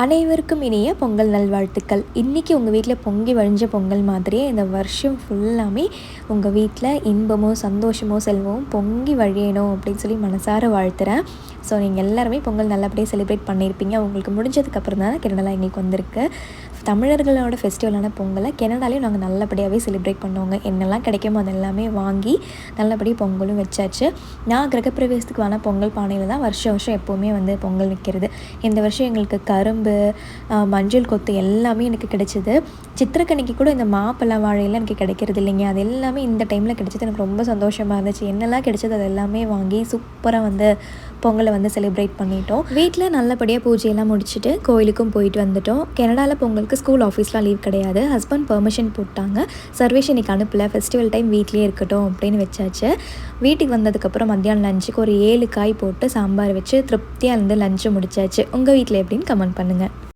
அனைவருக்கும் இனிய பொங்கல் நல்வாழ்த்துக்கள். இன்றைக்கி உங்கள் வீட்டில் பொங்கி வழிஞ்ச பொங்கல் மாதிரியே இந்த வருஷம் ஃபுல்லாமே உங்கள் வீட்டில் இன்பமோ சந்தோஷமோ செல்வமும் பொங்கி வழியணும் அப்படின்னு சொல்லி மனசார வாழ்த்துறேன். ஸோ நீங்கள் எல்லாருமே பொங்கல் நல்லபடியாக செலிப்ரேட் பண்ணியிருப்பீங்க. உங்களுக்கு முடிஞ்சதுக்கப்புறம் தான் கனடாவில் எங்களுக்கு வந்திருக்கு. தமிழர்களோட ஃபெஸ்டிவலான பொங்கலை கனடாலையும் நாங்கள் நல்லபடியாகவே செலிப்ரேட் பண்ணுவோங்க. என்னெல்லாம் கிடைக்குமோ அதெல்லாமே வாங்கி நல்லபடியாக பொங்கலும் வச்சாச்சு. நான் கிரகப்பிரவேசத்துக்கு வேணால் பொங்கல் பானையில் தான் வருஷம் எப்போவுமே பொங்கல் வைக்கிறது. இந்த வருஷம் எங்களுக்கு கரும்பு, மஞ்சள் கொத்து எல்லாமே எனக்கு கிடைச்சிது. சித்திரக்கனிக்கு கூட இந்த மாப்பழம் வாழையெல்லாம் எனக்கு கிடைக்கிறது இல்லைங்க. அது எல்லாமே இந்த டைமில் கிடைச்சது. எனக்கு ரொம்ப சந்தோஷமாக இருந்துச்சு. என்னெல்லாம் கிடைச்சது அது எல்லாமே வாங்கி சூப்பராக பொங்கலை செலிப்ரேட் பண்ணிட்டோம். வீட்டில் நல்லபடியாக பூஜையெல்லாம் முடிச்சுட்டு கோயிலுக்கும் போயிட்டு வந்துட்டோம். கனடாவில் பொங்கலுக்கு ஸ்கூல் ஆஃபீஸ்லாம் லீவ் கிடையாது. ஹஸ்பண்ட் பெர்மிஷன் போட்டாங்க. சர்வேஷ் இன்றைக்கி அனுப்பலை, ஃபெஸ்டிவல் டைம் வீட்லேயே இருக்கட்டும் அப்படின்னு வச்சாச்சு. வீட்டுக்கு வந்ததுக்கப்புறம் மத்தியானம் லஞ்சுக்கு ஒரு 7 காய் போட்டு சாம்பார் வச்சு திருப்தியாக லஞ்சு முடிச்சாச்சு. உங்கள் வீட்டில் எப்படின்னு கமெண்ட் பண்ணுங்கள்.